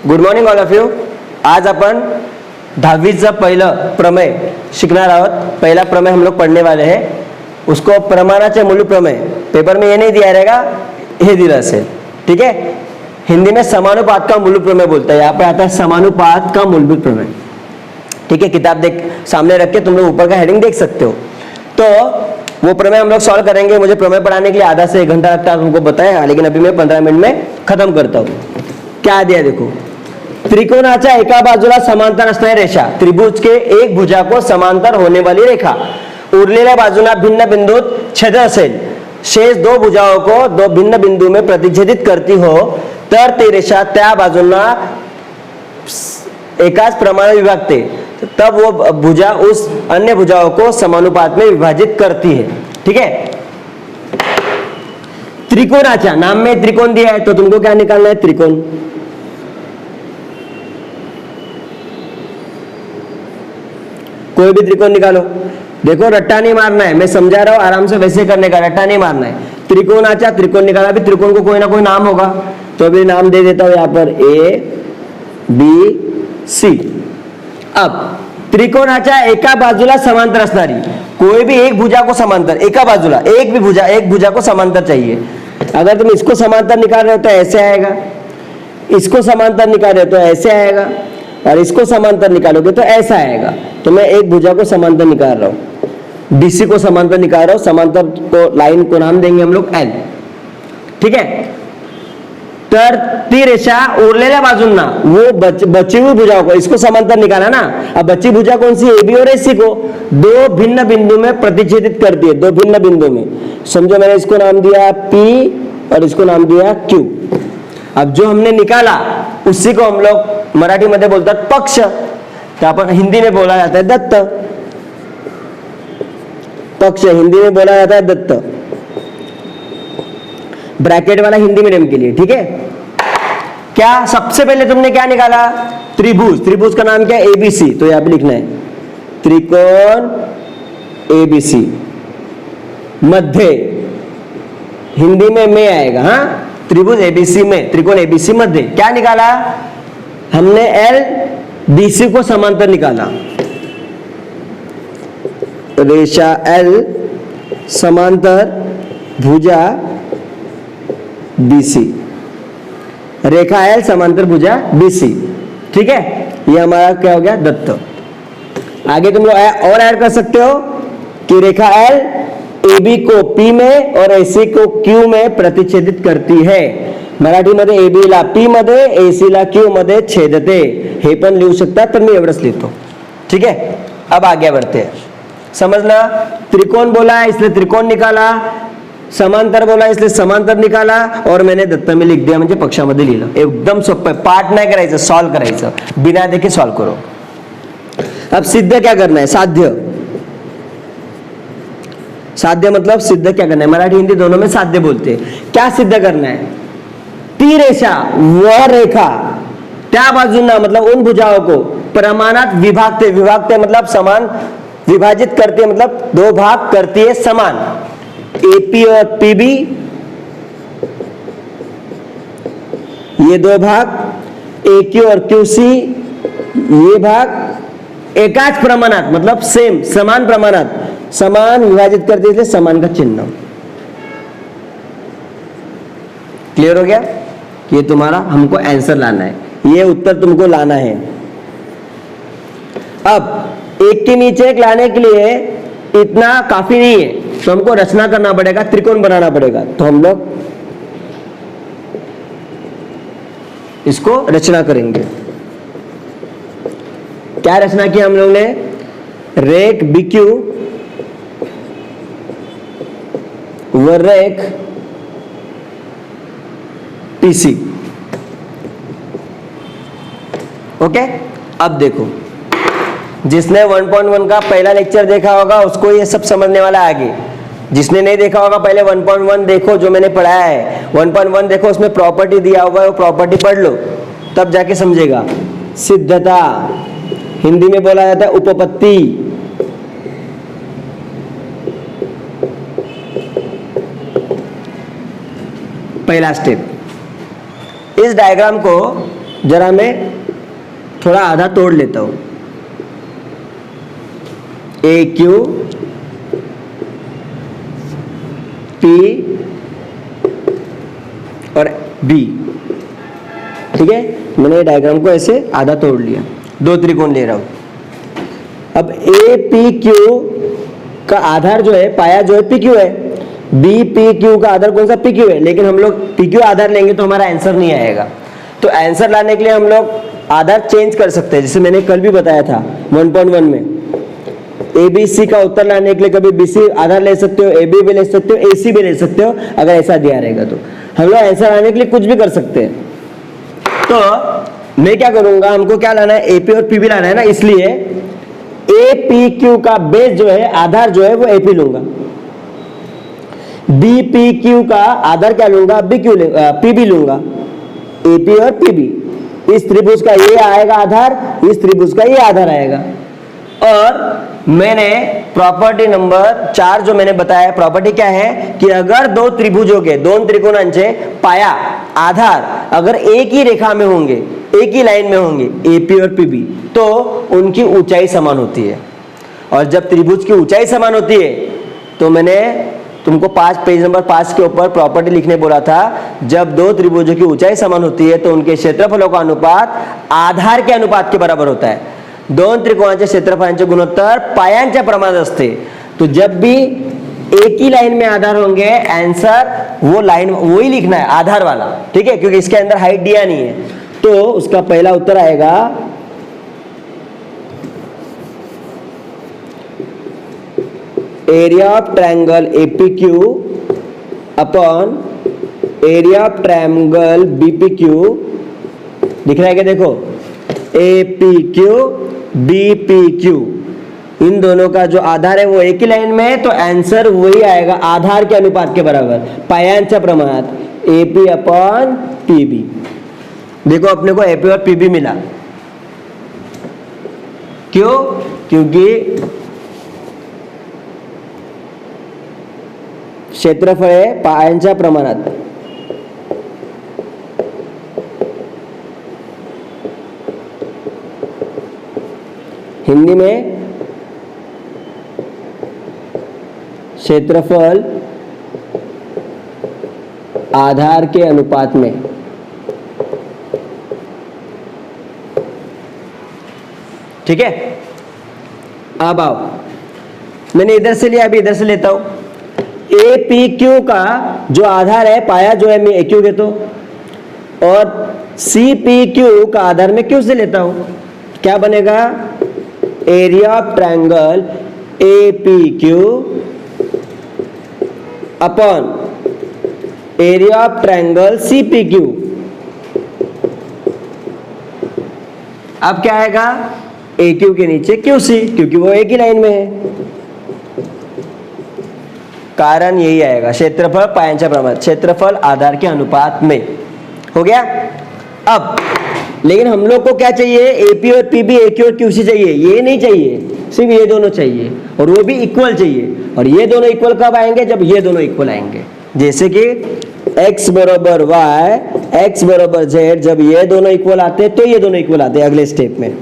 Good morning all of you. आज अपन 10वीचं पहिलं प्रमेय शिकणार आहोत. पहला प्रमेय हम लोग पढ़ने वाले हैं. उसको प्रमाणाचे मूल प्रमेय. पेपर में ये नहीं दिया रहेगा, ये दिया असेल. ठीक है. हिंदी में समानुपात का मूल प्रमेय बोलता है. यहाँ पे आता है समानुपात का मूलभूत प्रमेय. ठीक है. किताब देख सामने रख के तुम लोग ऊपर का हेडिंग देख सकते हो. तो वो प्रमेय हम लोग सॉल्व करेंगे. मुझे प्रमेय पढ़ाने के लिए आधा से 1 घंटा लगता है, तुमको बताया, लेकिन अभी मैं 15 मिनट में खत्म करता हूँ. क्या दिया देखो. त्रिकोणाच्या एका बाजूला समांतर असणारी रेषा, त्रिभुज के एक भुजा को समांतर होने वाली रेखा उरलेल्या बाजूला भिन्न बिंदूत छेद असेल, शेष दो भुजाओं को दो भिन्न बिंदु में प्रतिच्छेदित करती हो, तर ती रेषा त्या बाजूला एकाच प्रमाण विभागते. तब वो भुजा उस अन्य भुजाओं को समानुपात में विभाजित करती है. ठीक है. त्रिकोणाच्या नाम में त्रिकोण दिया है, तो तुमको क्या निकालना है? त्रिकोण. कोई भी त्रिकोण निकालो. देखो रट्टा नहीं मारना है, मैं समझा रहा हूं, आराम से वैसे करने का, रट्टा नहीं मारना है. त्रिकोणाचा त्रिकोण निकाला. अभी त्रिकोण को कोई ना कोई नाम होगा, तो अभी नाम दे देता हूं यहां पर ए बी सी. अब त्रिकोणाच्या एका बाजूला समांतर असणारी कोई भी एक भुजा को समांतर, एका बाजूला एक भी भुजा, एक भुजा को समांतर चाहिए. अगर तुम इसको समांतर निकाल रहे हो तो ऐसे आएगा, इसको समांतर निकाल रहे हो तो ऐसे आएगा, और इसको समांतर निकालोगे तो ऐसा आएगा. तो मैं एक भुजा को समांतर निकाल रहा हूं, डीसी को समांतर निकाल रहा हूं. समांतर को लाइन को नाम देंगे हम लोग एल. ठीक है. तर ती रेषा उरलेल्या बाजूंना वो बची हुई भुजाओं को, इसको समांतर निकाला ना. अब बची भुजा कौन सी? ए बी और एसी को दो भिन्न बिंदु में प्रतिच्छेदित करती है. दो भिन्न बिंदु में. समझो मैंने इसको नाम दिया पी और इसको नाम दिया क्यू. अब जो हमने निकाला उसी को हम लोग मराठी मध्ये बोलतात पक्ष, तो अपन हिंदी में बोला जाता है दत्त. पक्ष हिंदी में बोला जाता है दत्त. ब्रैकेट वाला हिंदी मीडियम के लिए. ठीक है. क्या सबसे पहले तुमने क्या निकाला? त्रिभुज. त्रिभुज का नाम क्या है? एबीसी. तो यहां पे लिखना है त्रिकोण एबीसी. मध्य हिंदी में आएगा. हाँ, त्रिभुज एबीसी में, त्रिकोण एबीसी मध्य. क्या निकाला हमने? एल बीसी को समांतर निकाला. रेषा एल समांतर भुजा बीसी. रेखा एल समांतर भुजा बीसी. ठीक है. ये हमारा क्या हो गया? दत्त. आगे तुम लोग और ऐड कर सकते हो कि रेखा एल एबी को पी में और एसी को क्यू में प्रतिच्छेदित करती है. मराठीमध्ये एबी ला पी मध्ये, एसी ला क्यू मध्ये छेदते. हे पण लिहू शकता, तर मी एवढंच लिहितो. ठीक है. अब आगे बढ़ते हैं. समझना. त्रिकोण बोला है इसलिए त्रिकोण निकाला, समांतर बोला इसलिए समांतर निकाला, और मैंने दत्त में लिख दिया, म्हणजे पक्षामध्ये लिहिलं. एकदम सोपं आहे. पाठ नाही करायचं, सॉल्व करायचं. बिना देखे सॉल्व करो. अब सिद्ध क्या करना है? साध्य. साध्य मतलब सिद्ध क्या करना है? मराठी हिंदी दोनों में साध्य बोलते हैं. क्या सिद्ध करना है? ती रेषा वह रेखा त्या बाजूना मतलब उन भुजाओं को प्रमाणात विभागते. विभागते मतलब समान, विभाजित करते मतलब दो भाग करती है समान. एपी और पीबी ये दो भाग, ए क्यू और क्यूसी ये भाग एकाच प्रमाणात मतलब सेम, समान प्रमाणात, समान विभाजित करते, इसलिए समान का चिन्ह. क्लियर हो गया? ये तुम्हारा हमको आंसर लाना है, ये उत्तर तुमको लाना है. अब एक के नीचे एक लाने के लिए इतना काफी नहीं है, तो हमको रचना करना पड़ेगा, त्रिकोण बनाना पड़ेगा. तो हम लोग इसको रचना करेंगे. क्या रचना की हम लोग ने? रेख बीक्यू व रेख पीसी. ओके. अब देखो, जिसने 1.1 का पहला लेक्चर देखा होगा उसको ये सब समझने वाला आगे. जिसने नहीं देखा होगा पहले 1.1 देखो, जो मैंने पढ़ाया है 1.1 देखो, उसमें प्रॉपर्टी दिया हुआ है, वो प्रॉपर्टी पढ़ लो, तब जाके समझेगा. सिद्धता हिंदी में बोला जाता है उपपत्ति. पहला स्टेप. इस डायग्राम को जरा मैं थोड़ा आधा तोड़ लेता हूं। ए क्यू पी और बी, ठीक है। मैंने डायग्राम को ऐसे आधा तोड़ लिया, दो त्रिकोण ले रहा हूं। अब ए पी क्यू का आधार जो है, पाया जो है पी क्यू है, बी पी क्यू का आधार कौन सा पी क्यू है, लेकिन हम लोग पी क्यू आधार लेंगे तो हमारा आंसर नहीं आएगा। तो आंसर लाने के लिए हम लोग आधार चेंज कर सकते हैं, जैसे मैंने कल भी बताया था 1.1 में। ए बी सी का उत्तर लाने के लिए कभी बी सी आधार ले सकते हो, ए बी भी ले सकते हो, ए सी भी ले सकते हो, अगर ऐसा दिया रहेगा तो हम लोग आंसर लाने के लिए कुछ भी कर सकते हैं। तो मैं क्या करूंगा, हमको क्या लाना है, एपी और पीबी लाना है ना, इसलिए ए पी क्यू का बेस जो है, आधार जो है वो एपी लूंगा। बी पी क्यू का आधार क्या लूंगा, बी क्यू पीबी लूंगा। एपी और पीबी, इस त्रिभुज का ये आएगा आधार, इस त्रिभुज का ये आधार आएगा। और मैंने प्रॉपर्टी नंबर 4 जो मैंने बताया, प्रॉपर्टी क्या है कि अगर दो त्रिभुजों के, दोन त्रिकोणांचे पाया आधार अगर एक ही रेखा में होंगे, एक ही लाइन में होंगे, एपी और पीबी, तो उनकी ऊंचाई समान होती है। और जब त्रिभुज की ऊंचाई समान होती है, तो मैंने तुमको पेज नंबर 5 के ऊपर प्रॉपर्टी लिखने बोला था, जब दो त्रिभुजों की ऊंचाई समान होती है तो उनके क्षेत्रफलों का अनुपात आधार के अनुपात के बराबर होता है। दोन त्रिकोणांच्या क्षेत्रफळांचे गुणोत्तर पायांच्या प्रमाणात असते। तो जब भी एक ही लाइन में आधार होंगे, आंसर वो लाइन वही लिखना है, आधार वाला, ठीक है, क्योंकि इसके अंदर हाइट दिया नहीं है। तो उसका पहला उत्तर आएगा area of triangle एपीक्यू upon area of triangle BPQ. दिख रहा है क्या, देखो एपीक्यू बीपीक्यू, इन दोनों का जो आधार है वो एक ही लाइन में है, तो आंसर वही आएगा, आधार के अनुपात के बराबर, पायांच्या प्रमाणात एपी अपॉन पीबी। देखो अपने को एपी और पीबी मिला, क्यों, क्योंकि क्षेत्रफळ है पायांच्या प्रमाणात। हिंदी में क्षेत्रफल आधार के अनुपात में। ठीक है, अब आओ, मैंने इधर से लिया, अभी इधर से लेता हूं। ए पी क्यू का जो आधार है, पाया जो है मैं ए क्यू कहता हूं, और सी पी क्यू का आधार में क्यू से लेता हूं। क्या बनेगा, area of triangle A P Q upon area of triangle C P Q. अब क्या आएगा, ए क्यू के नीचे क्यू सी, क्योंकि वो एक ही लाइन में है। कारण यही आएगा, क्षेत्रफल पायांच्या प्रमाणात, क्षेत्रफल आधार के अनुपात में। हो गया। अब लेकिन हम लोग को क्या चाहिए, एपी और पीबी, ए क्यू और क्यूसी चाहिए, ये नहीं चाहिए, सिर्फ ये दोनों चाहिए, और वो भी इक्वल चाहिए। और ये दोनों इक्वल कब आएंगे, जब ये दोनों इक्वल आएंगे। जैसे कि x बराबर y, x बराबर z, जब ये दोनों इक्वल आते हैं तो ये दोनों इक्वल आते हैं अगले स्टेप में,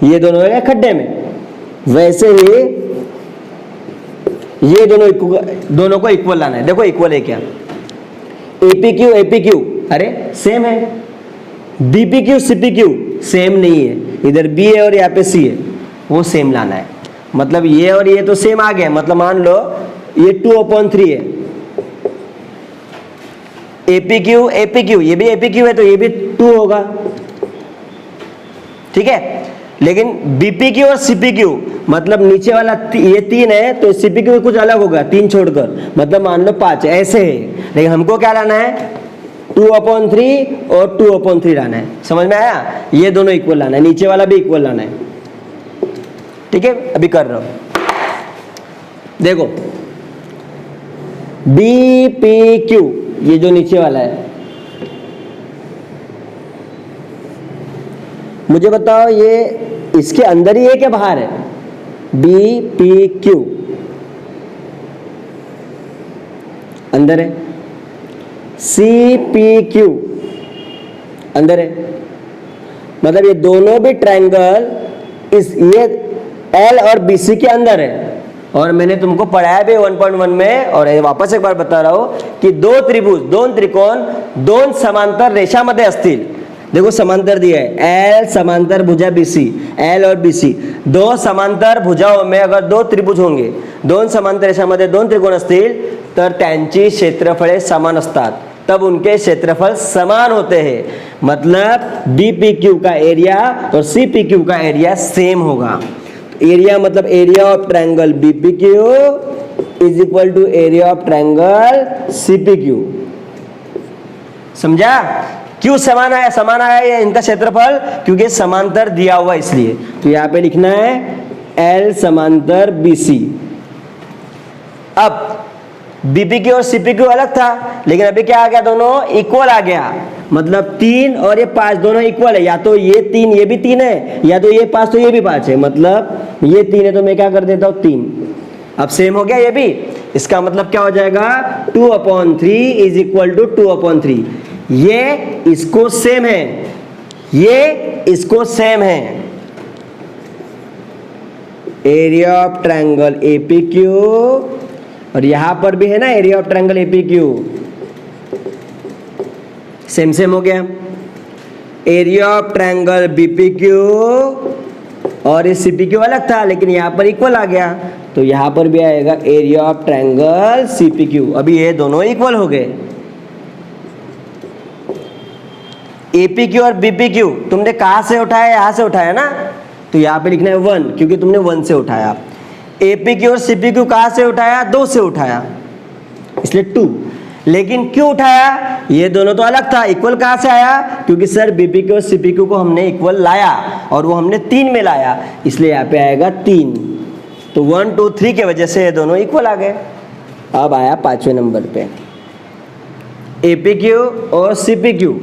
ये दोनों है खड्डे में। वैसे ही ये दोनों को इक्वल लाना है। देखो इक्वल है क्या, एपी क्यू अरे सेम है, BP Q CP Q same नहीं है, इधर बी है और यहाँ पे सी है, वो सेम लाना है। मतलब ये और ये तो सेम आ गया, मतलब मान लो ये 2/3 है, एपी क्यू ये भी एपी क्यू है तो ये भी 2 होगा, ठीक है। लेकिन बीपी क्यू और सीपी क्यू, मतलब नीचे वाला ये 3 है तो सीपी क्यू कुछ अलग होगा, 3 छोड़कर, मतलब मान लो 5 ऐसे है। लेकिन हमको क्या लाना है, 2/3 और 2/3 लाना है। समझ में आया, ये दोनों इक्वल लाना है, नीचे वाला भी इक्वल लाना है। ठीक है, अभी कर रहा हूं। देखो बी पी क्यू, ये जो नीचे वाला है, मुझे बताओ ये इसके अंदर ही है क्या बाहर है, बी पी क्यू अंदर है, सी पी क्यू अंदर है, मतलब ये दोनों भी ट्रायंगल इस ये एल और बीसी के अंदर है। और मैंने तुमको पढ़ाया भी 1.1 में, और वापस एक बार बता रहा हूं कि दो त्रिभुज, दोन त्रिकोण दोन समांतर रेषामध्ये असतील, देखो समांतर दिया है, एल समांतर भुजा बीसी, एल और बीसी दो समांतर भुजाओं में अगर दो त्रिभुज होंगे, दोन समांतर रेषामध्ये दोन त्रिकोण असतील तर त्यांची क्षेत्रफळे समान असतात, तब उनके क्षेत्रफल समान होते हैं। मतलब BPQ का एरिया और CPQ का एरिया सेम होगा। एरिया मतलब area of triangle BPQ is equal to area of triangle CPQ। समझा? क्यों समान आया? समान आया ये इनका क्षेत्रफल क्योंकि समांतर दिया हुआ इसलिए। तो यहां पे लिखना है L समांतर BC। अब BPQ और CPQ अलग था, लेकिन अभी क्या आ गया, दोनों इक्वल आ गया। मतलब 3 और ये 5 दोनों इक्वल है, या तो ये 3 ये भी 3 है, या तो ये 5 तो ये भी 5 है। मतलब ये 3 है तो मैं क्या कर देता हूं 3। अब सेम हो गया ये भी, इसका मतलब क्या हो जाएगा 2/3 इज इक्वल टू 2/3। ये इसको सेम है, ये इसको सेम है। एरिया ऑफ ट्रायंगल APQ, और यहां पर भी है ना area of triangle APQ, same same हो गया। एरिया ऑफ ट्रायंगल BPQ और ये CPQ अलग था, लेकिन यहां पर इक्वल आ गया, तो यहां पर भी आएगा एरिया ऑफ ट्रायंगल CPQ। अभी ये दोनों इक्वल हो गए। APQ और BPQ तुमने कहां से उठाया? यहां से उठाया ना, तो यहां पे लिखना है 1 क्योंकि तुमने 1 से उठाया। APQ और CPQ कहां से उठाया? 2 से उठाया, इसलिए 2। लेकिन क्यों उठाया? ये दोनों तो अलग था, इक्वल कहां से आया? क्योंकि सर BPQ और CPQ को हमने इक्वल लाया और वो हमने 3 में लाया, इसलिए यहाँ पे आएगा 3। तो 1 2 3 के वजह से ये दोनों इक्वल आ गए। अब आया 5वें नंबर पे APQ और CPQ।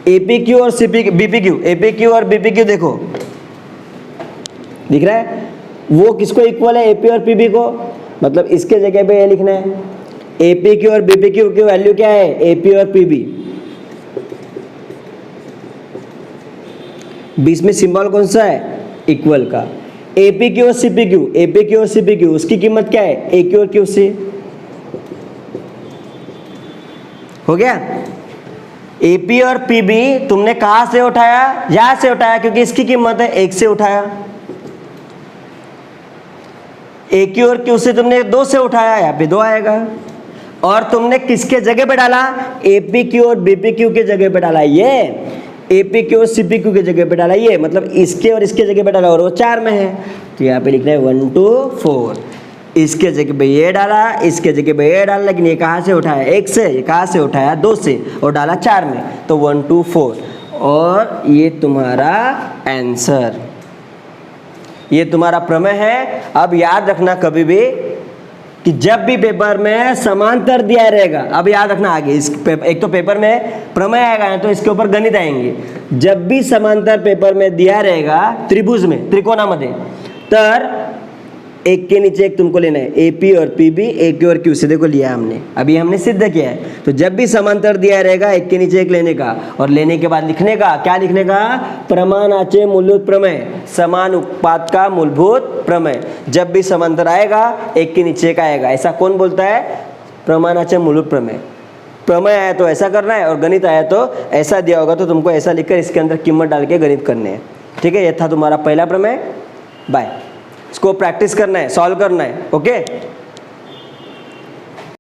APQ और BPQ, APQ और BPQ देखो दिख रहा है, वो किसको इक्वल है? AP और PB को। मतलब इसके जगह पे ये लिखना है APQ और BPQ की वैल्यू क्या है? AP और PB। बीच में सिंबल कौन सा है? इक्वल का। APQ और CPQ, APQ और CPQ उसकी कीमत क्या है? AQ और QC। हो गया। AP और PB तुमने कहां से उठाया? यहां से उठाया क्योंकि इसकी कीमत है 1 से उठाया। AQ और QC तुमने 2 से उठाया, यहाँ पे 2 आएगा। और तुमने किसके जगह पे डाला? APQ और BPQ के जगह पे डाला, ये APQ और CPQ के जगह पे डाला, ये मतलब इसके और इसके जगह पे डाला, और वो 4 में है, तो यहाँ पे लिखना है 1 2 4। इसके जगह पे ये डाला, इसके जगह पे ये डाला, लेकिन ये कहाँ से उठाया? 1 से। ये कहाँ से उठाया? 2 से, और डाला 4 में, तो 1 2 4। और ये तुम्हारा आंसर, ये तुम्हारा प्रमेय है। अब याद रखना कभी भी कि जब भी पेपर में समांतर दिया रहेगा, अब याद रखना आगे एक तो पेपर में प्रमेय आएगा तो इसके ऊपर गणित आएंगे। जब भी समांतर पेपर में दिया रहेगा त्रिभुज में, त्रिकोणामध्ये, तर एक के नीचे एक तुमको लेना है, AP और PB, AQ और QC। देखो लिया हमने, अभी हमने सिद्ध किया है। तो जब भी समांतर दिया रहेगा एक के नीचे एक लेने का, और लेने के बाद लिखने का, क्या लिखने का? प्रमाणाचे मूलभूत प्रमेय, समान उत्पाद का मूलभूत प्रमेय। जब भी समांतर आएगा एक के नीचे एक आएगा, ऐसा कौन बोलता है? प्रमाणाचे मूलभूत प्रमेय। प्रमेय आया तो ऐसा करना है, और गणित आया तो ऐसा दिया होगा तो तुमको ऐसा लिखकर इसके अंदर कीमत डाल के गणित करने हैं। ठीक है, ये था तुम्हारा पहला प्रमेय। बाय। इसको प्रैक्टिस करना है, सॉल्व करना है। ओके।